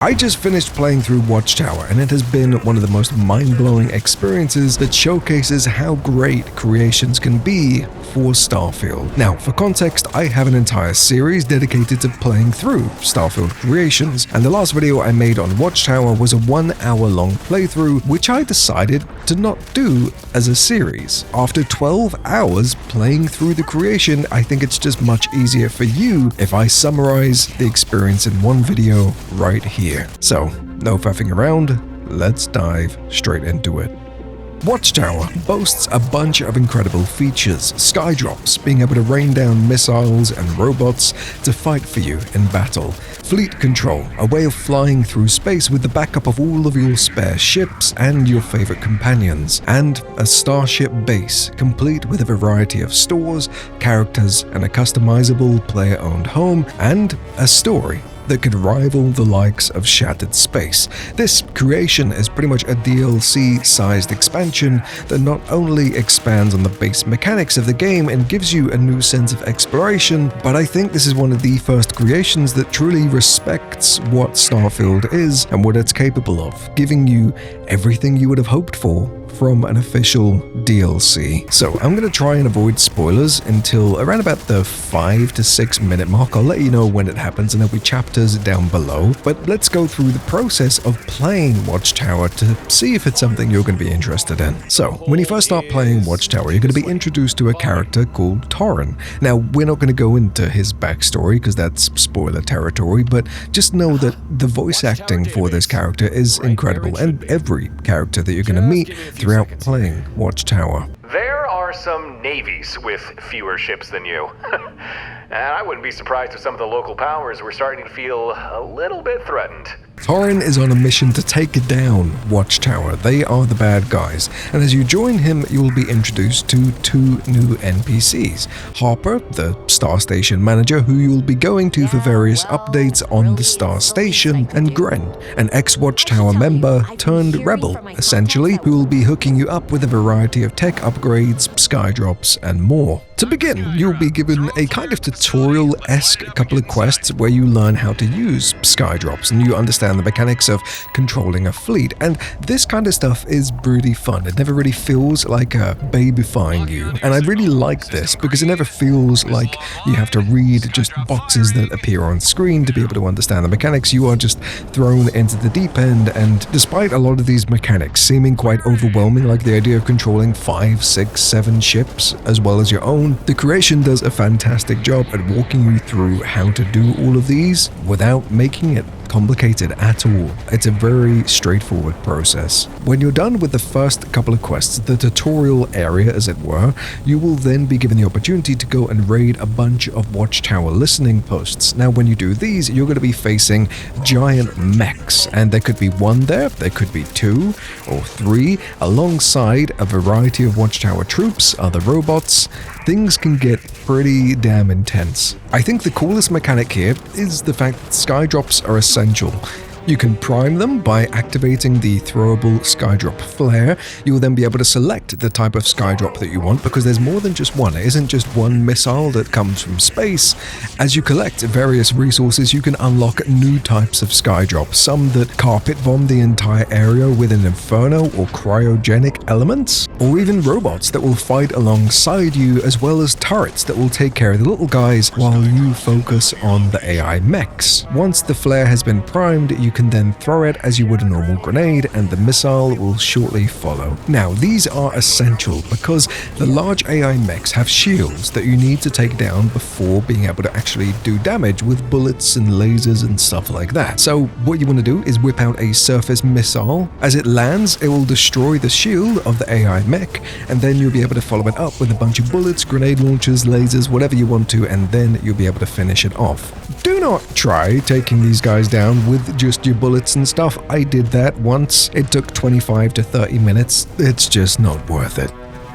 I just finished playing through Watchtower, and it has been one of the most mind-blowing experiences that showcases how great creations can be for Starfield. Now, for context, I have an entire series dedicated to playing through Starfield Creations, and the last video I made on Watchtower was a 1 hour long playthrough, which I decided to not do as a series. After 12 hours playing through the creation, I think it's just much easier for you if I summarize the experience in one video right here. So, no faffing around, let's dive straight into it. Watchtower boasts a bunch of incredible features: Skydrops, being able to rain down missiles and robots to fight for you in battle; fleet control, a way of flying through space with the backup of all of your spare ships and your favorite companions; and a starship base, complete with a variety of stores, characters, and a customizable player-owned home, and a story that could rival the likes of Shattered Space. This creation is pretty much a DLC-sized expansion that not only expands on the base mechanics of the game and gives you a new sense of exploration, but I think this is one of the first creations that truly respects what Starfield is and what it's capable of, giving you everything you would have hoped for from an official DLC. So I'm going to try and avoid spoilers until around about the 5 to 6 minute mark. I'll let you know when it happens, and there'll be chapters down below. But let's go through the process of playing Watchtower to see if it's something you're going to be interested in. So when you first start playing Watchtower, you're going to be introduced to a character called Torrin. Now, we're not going to go into his backstory because that's spoiler territory, but just know that the voice acting for this character is incredible, and every character that you're going to meet throughout playing Watchtower. There are some navies with fewer ships than you. And I wouldn't be surprised if some of the local powers were starting to feel a little bit threatened. Torrin is on a mission to take down Watchtower. They are the bad guys, and as you join him, you will be introduced to 2 new NPCs. Harper, the Starstation manager who you will be going to for various updates on the Starstation, and Gren, an ex-Watchtower member turned rebel, essentially, who will be hooking you up with a variety of tech upgrades, skydrops, and more. To begin, you'll be given a kind of tutorial-esque couple of quests where you learn how to use skydrops and you understand the mechanics of controlling a fleet, and this kind of stuff is pretty fun. It never really feels like babyifying you, and I really like this because it never feels like you have to read just boxes that appear on screen to be able to understand the mechanics. You are just thrown into the deep end, and despite a lot of these mechanics seeming quite overwhelming, like the idea of controlling 5, 6, 7 ships as well as your own, the creation does a fantastic job at walking you through how to do all of these without making it complicated at all. It's a very straightforward process. When you're done with the first couple of quests, the tutorial area as it were, you will then be given the opportunity to go and raid a bunch of Watchtower listening posts. Now when you do these, you're going to be facing giant mechs, and there could be 1 there could be 2 or 3, alongside a variety of Watchtower troops, other robots. Things can get pretty damn intense. I think the coolest mechanic here is the fact that skydrops are essential. You can prime them by activating the throwable skydrop flare. You will then be able to select the type of skydrop that you want, because there's more than just one. It isn't just one missile that comes from space. As you collect various resources, you can unlock new types of skydrops, some that carpet bomb the entire area with an inferno or cryogenic elements, or even robots that will fight alongside you, as well as turrets that will take care of the little guys while you focus on the AI mechs. Once the flare has been primed, you can then throw it as you would a normal grenade, and the missile will shortly follow. Now, these are essential because the large AI mechs have shields that you need to take down before being able to actually do damage with bullets and lasers and stuff like that. So what you want to do is whip out a surface missile. As it lands, it will destroy the shield of the AI mech, and then you'll be able to follow it up with a bunch of bullets, grenade launchers, lasers, whatever you want to, and then you'll be able to finish it off. Do not try taking these guys down with just your bullets and stuff. I did that once. It took 25 to 30 minutes. It's just not worth it.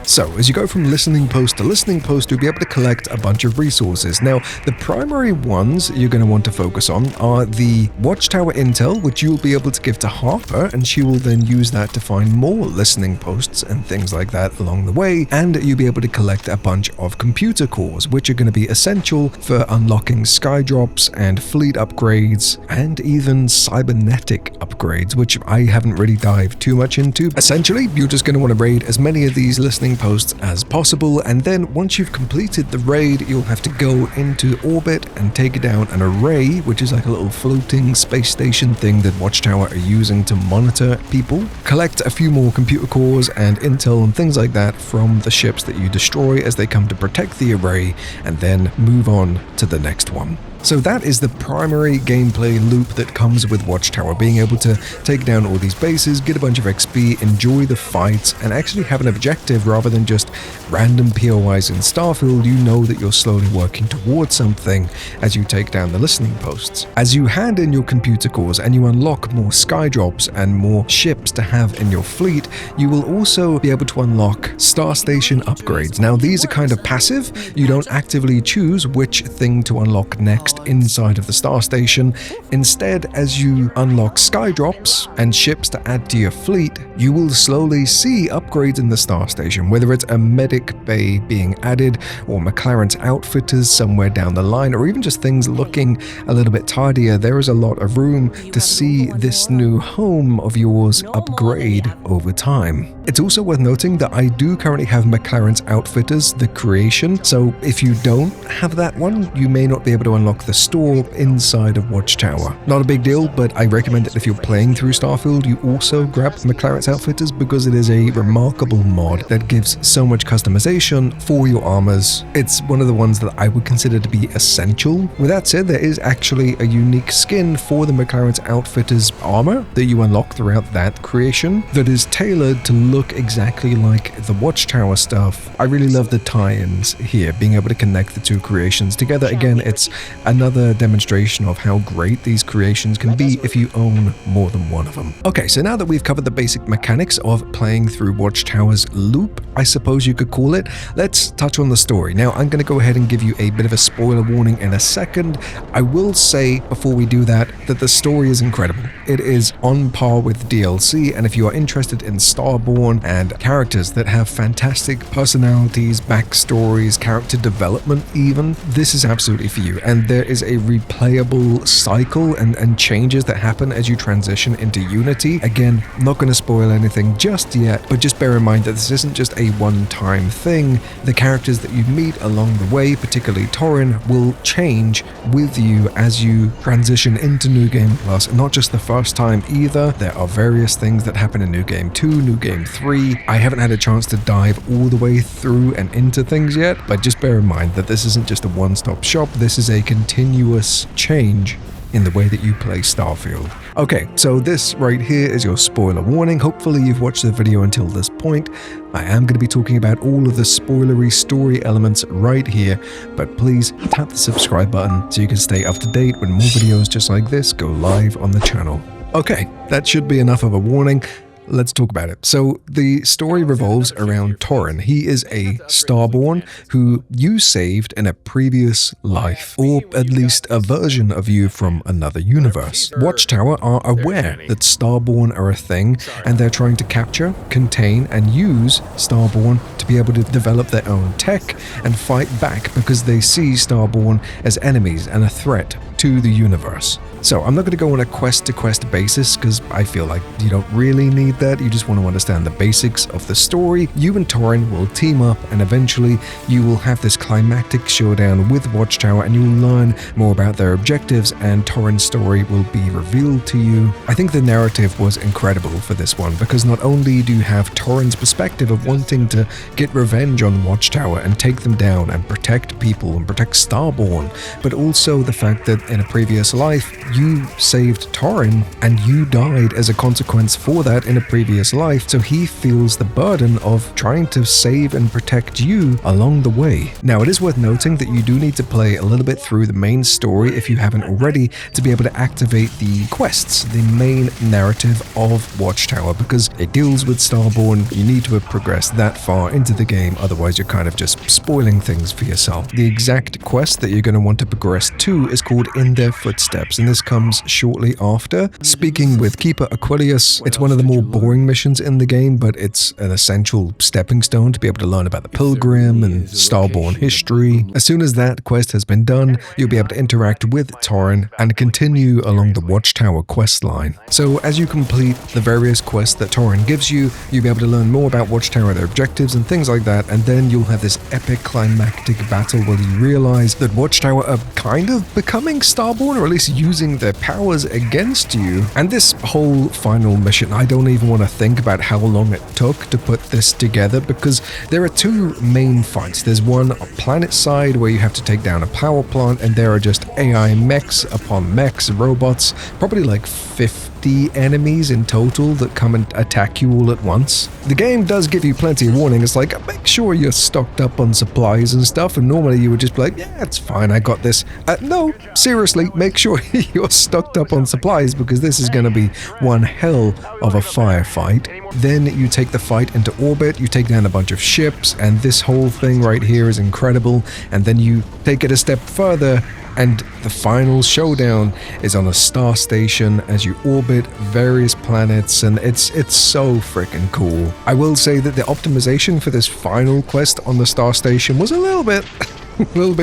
So, as you go from listening post to listening post, you'll be able to collect a bunch of resources. Now, the primary ones you're going to want to focus on are the Watchtower intel, which you'll be able to give to Harper, and she will then use that to find more listening posts and things like that along the way, and you'll be able to collect a bunch of computer cores, which are going to be essential for unlocking Skydrops and fleet upgrades, and even cybernetic upgrades, which I haven't really dived too much into. Essentially, you're just going to want to raid as many of these listening posts as possible, and then once you've completed the raid, you'll have to go into orbit and take down an array, which is like a little floating space station thing that Watchtower are using to monitor people. Collect a few more computer cores and intel and things like that from the ships that you destroy as they come to protect the array, and then move on to the next one. So that is the primary gameplay loop that comes with Watchtower, being able to take down all these bases, get a bunch of XP, enjoy the fights, and actually have an objective rather than just random POIs in Starfield. You know that you're slowly working towards something as you take down the listening posts. As you hand in your computer cores and you unlock more Skydrops and more ships to have in your fleet, you will also be able to unlock Starstation upgrades. Now, these are kind of passive. You don't actively choose which thing to unlock next inside of the Starstation. Instead, as you unlock Skydrops and ships to add to your fleet, you will slowly see upgrades in the Starstation, whether it's a medic bay being added, or McLaren's outfitters somewhere down the line, or even just things looking a little bit tidier. There is a lot of room to see this new home of yours upgrade over time. It's also worth noting that I do currently have McLaren's Outfitters, the Creation, so if you don't have that one, you may not be able to unlock the store inside of Watchtower. Not a big deal, but I recommend that if you're playing through Starfield, you also grab McLaren's Outfitters, because it is a remarkable mod that gives so much customization for your armors. It's one of the ones that I would consider to be essential. With that said, there is actually a unique skin for the McLaren's Outfitters armor that you unlock throughout that creation that is tailored to look exactly like the Watchtower stuff. I really love the tie-ins here, being able to connect the two creations together. Again, it's another demonstration of how great these creations can be if you own more than one of them. Okay, so now that we've covered the basic mechanics of playing through Watchtower's loop, I suppose you could call it, let's touch on the story. Now, I'm going to go ahead and give you a bit of a spoiler warning in a second. I will say before we do that the story is incredible. It is on par with DLC, and if you are interested in Starborn and characters that have fantastic personalities, backstories, character development even, this is absolutely for you. And there is a replayable cycle and changes that happen as you transition into Unity. Again, not going to spoil anything just yet, but just bear in mind that this isn't just a one-time thing. The characters that you meet along the way, particularly Torin, will change with you as you transition into New Game Plus. Not just the first time either. There are various things that happen in New Game 2, New Game 3. I haven't had a chance to dive all the way through and into things yet, but just bear in mind that this isn't just a one-stop shop. This is a continuous change in the way that you play Starfield. Okay, so this right here is your spoiler warning. Hopefully you've watched the video until this point. I am going to be talking about all of the spoilery story elements right here, but please tap the subscribe button so you can stay up to date when more videos just like this go live on the channel. Okay, that should be enough of a warning. Let's talk about it. So the story revolves around Torin. He is a Starborn who you saved in a previous life, or at least a version of you from another universe. Watchtower are aware that Starborn are a thing, and they're trying to capture, contain, and use Starborn to be able to develop their own tech and fight back, because they see Starborn as enemies and a threat to the universe. So I'm not going to go on a quest-to-quest basis, because I feel like you don't really need that. You just want to understand the basics of the story. You and Torin will team up, and eventually you will have this climactic showdown with Watchtower, and you'll learn more about their objectives, and Torin's story will be revealed to you. I think the narrative was incredible for this one, because not only do you have Torin's perspective of wanting to get revenge on Watchtower and take them down and protect people and protect Starborn, but also the fact that in a previous life, you saved Torin and you died as a consequence for that in a previous life, so he feels the burden of trying to save and protect you along the way. Now, it is worth noting that you do need to play a little bit through the main story if you haven't already to be able to activate the quests, the main narrative of Watchtower, because it deals with Starborn. You need to have progressed that far into the game, otherwise you're kind of just spoiling things for yourself. The exact quest that you're going to want to progress to is called In Their Footsteps, and this comes shortly after. Speaking with Keeper Aquilius, it's one of the more boring missions in the game, but it's an essential stepping stone to be able to learn about the Pilgrim and Starborn history. As soon as that quest has been done, you'll be able to interact with Torin and continue along the Watchtower quest line. So as you complete the various quests that Torin gives you, you'll be able to learn more about Watchtower, their objectives and things like that, and then you'll have this epic climactic battle where you realize that Watchtower are kind of becoming Starborn, or at least using their powers against you. And this whole final mission, I don't even want to think about how long it took to put this together, because there are two main fights. There's one planet side where you have to take down a power plant, and there are just AI mechs upon mechs, robots, probably like 50 enemies in total that come and attack you all at once. The game does give you plenty of warning. It's like, make sure you're stocked up on supplies and stuff, and normally you would just be like, yeah, it's fine, I got this. No, seriously, make sure you're stocked up on supplies, because this is going to be one hell of a firefight. Then you take the fight into orbit, you take down a bunch of ships, and this whole thing right here is incredible. And then you take it a step further, and the final showdown is on a star station as you orbit various planets, and it's so freaking cool. I will say that the optimization for this final quest on the star station was a little bit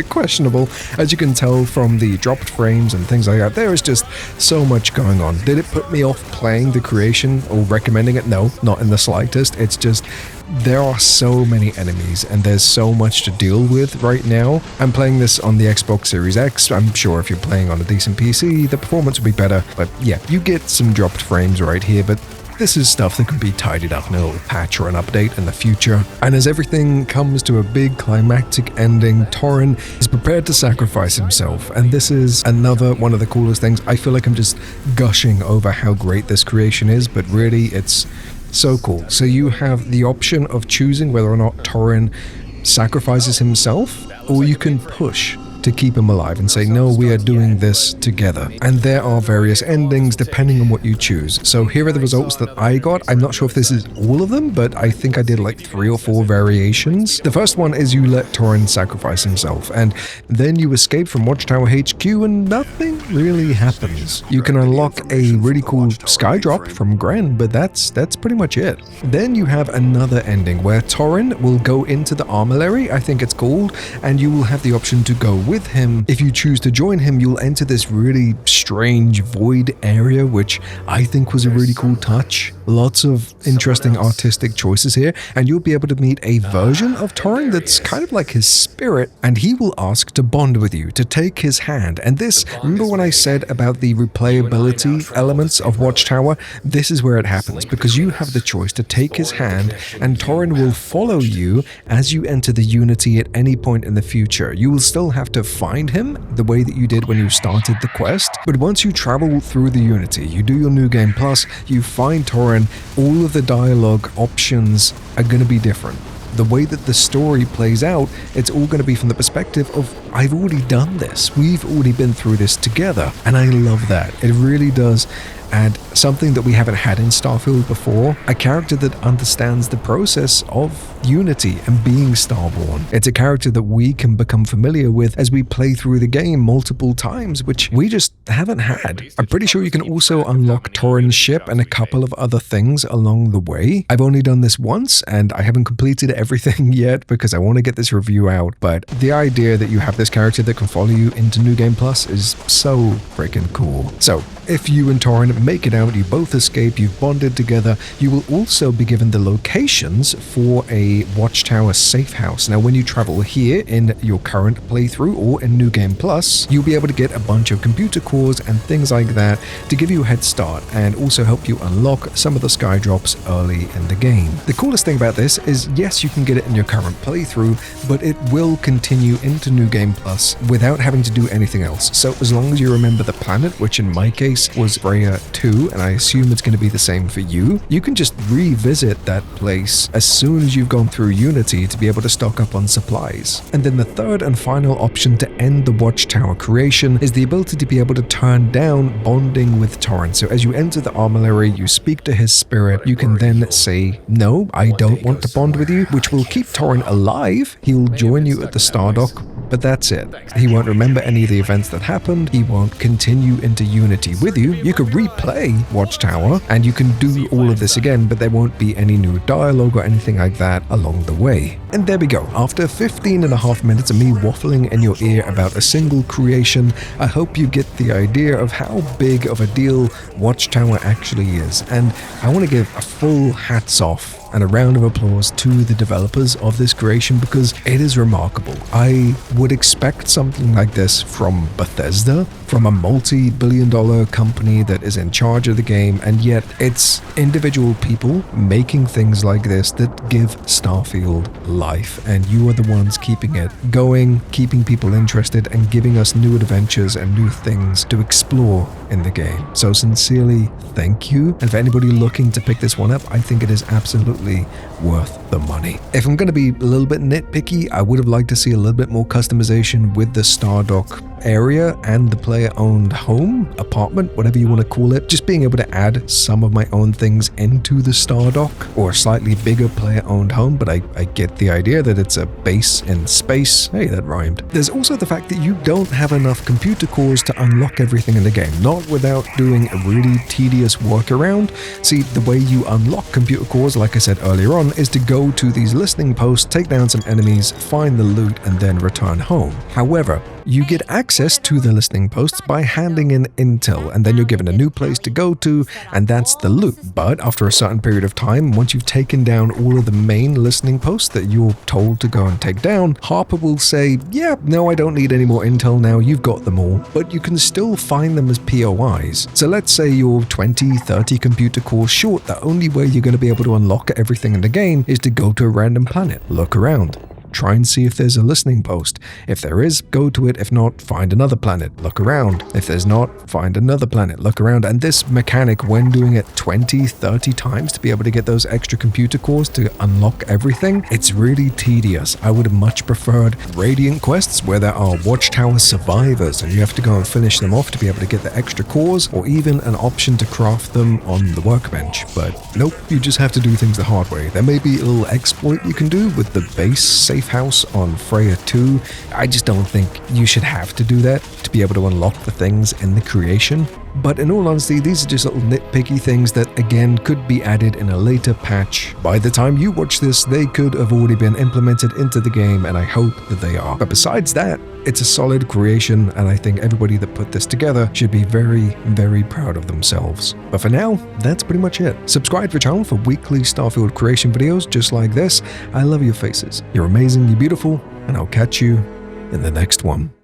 questionable, as you can tell from the dropped frames and things like that. There is just so much going on. Did it put me off playing the creation or recommending it? No, not in the slightest. It's just there are so many enemies and there's so much to deal with right now. I'm playing this on the Xbox Series X. I'm sure if you're playing on a decent PC, the performance will be better. But yeah, you get some dropped frames right here, but this is stuff that can be tidied up in a little patch or an update in the future. And as everything comes to a big climactic ending, Torin is prepared to sacrifice himself. And this is another one of the coolest things. I feel like I'm just gushing over how great this creation is, but really it's so cool. So you have the option of choosing whether or not Torin sacrifices himself, or you can push to keep him alive and say, no, we are doing this together. And there are various endings depending on what you choose. So here are the results that I got. I'm not sure if this is all of them, but I think I did like 3 or 4 variations. The first one is you let Torin sacrifice himself, and then you escape from Watchtower HQ and nothing really happens. You can unlock a really cool Skydrop from Gren, but that's pretty much it. Then you have another ending where Torin will go into the armory, I think it's called, and you will have the option to go with him. If you choose to join him, you'll enter this really strange void area, which I think was a really cool touch. Lots of interesting artistic choices here, and you'll be able to meet a version of Torin that's kind of like his spirit, and he will ask to bond with you, to take his hand. And this, remember when I said about the replayability elements of Watchtower? This is where it happens, because you have the choice to take his hand, and Torin will follow you as you enter the Unity at any point in the future. You will still have to find him the way that you did when you started the quest, but once you travel through the Unity, you do your New Game Plus, you find Torin, all of the dialogue options are going to be different. The way that the story plays out, it's all going to be from the perspective of, I've already done this, we've already been through this together, and I love that. It really does add something that we haven't had in Starfield before, a character that understands the process of Unity and being Starborn. It's a character that we can become familiar with as we play through the game multiple times, which we just haven't had. I'm pretty sure you can also unlock Torin's ship and a couple of other things along the way. I've only done this once and I haven't completed everything yet because I want to get this review out, but the idea that you have this character that can follow you into New Game Plus is so freaking cool. So if you and Torin make it out, you both escape, you've bonded together, you will also be given the locations for a Watchtower safe house. Now, when you travel here in your current playthrough or in New Game Plus, you'll be able to get a bunch of computer cores and things like that to give you a head start and also help you unlock some of the Skydrops early in the game. The coolest thing about this is, yes, you can get it in your current playthrough, but it will continue into New Game Game Plus without having to do anything else. So as long as you remember the planet, which in my case was Freya 2, and I assume it's going to be the same for you, you can just revisit that place as soon as you've gone through Unity to be able to stock up on supplies. And then the third and final option to end the Watchtower creation is the ability to be able to turn down bonding with Torrent. So as you enter the armory, you speak to his spirit, you can then say, no, I don't want to bond with you, which will keep Torrent alive. He'll join you at the Stardock, but that's it. He won't remember any of the events that happened. He won't continue into Unity with you. You could replay Watchtower and you can do all of this again, but there won't be any new dialogue or anything like that along the way. And there we go. After 15.5 minutes of me waffling in your ear about a single creation, I hope you get the idea of how big of a deal Watchtower actually is. And I want to give a full hats off and a round of applause to the developers of this creation because it is remarkable. I would expect something like this from Bethesda, from a multi-billion-dollar company that is in charge of the game, and yet it's individual people making things like this that give Starfield life, and you are the ones keeping it going, keeping people interested, and giving us new adventures and new things to explore in the game. So sincerely, thank you. And for anybody looking to pick this one up, I think it is absolutely worth the money. If I'm going to be a little bit nitpicky, I would have liked to see a little bit more customization with the Stardock area and the player-owned home, apartment, whatever you want to call it. Just being able to add some of my own things into the Stardock or a slightly bigger player-owned home, but I get the idea that it's a base in space. Hey, that rhymed. There's also the fact that you don't have enough computer cores to unlock everything in the game, not without doing a really tedious workaround. See, the way you unlock computer cores, like I said earlier on, is to go to these listening posts, take down some enemies, find the loot, and then return home. However, you get access to the listening posts by handing in intel, and then you're given a new place to go to, and that's the loot. But after a certain period of time, once you've taken down all of the main listening posts that you're told to go and take down, Harper will say, yeah, no, I don't need any more intel now, you've got them all, but you can still find them as POIs. So let's say you're 20, 30 computer cores short. The only way you're going to be able to unlock everything in the game is to go to a random planet, look around, try and see if there's a listening post. If there is, go to it. If not, find another planet, look around. If there's not, find another planet, look around. And this mechanic, when doing it 20, 30 times to be able to get those extra computer cores to unlock everything, it's really tedious. I would have much preferred Radiant quests where there are Watchtower survivors and you have to go and finish them off to be able to get the extra cores, or even an option to craft them on the workbench. But nope, you just have to do things the hard way. There may be a little exploit you can do with the base safe house on Freya 2. I just don't think you should have to do that to be able to unlock the things in the creation. But in all honesty, these are just little nitpicky things that, again, could be added in a later patch. By the time you watch this, they could have already been implemented into the game, and I hope that they are. But besides that, it's a solid creation, and I think everybody that put this together should be very, very proud of themselves. But for now, that's pretty much it. Subscribe to the channel for weekly Starfield creation videos just like this. I love your faces. You're amazing, you're beautiful, and I'll catch you in the next one.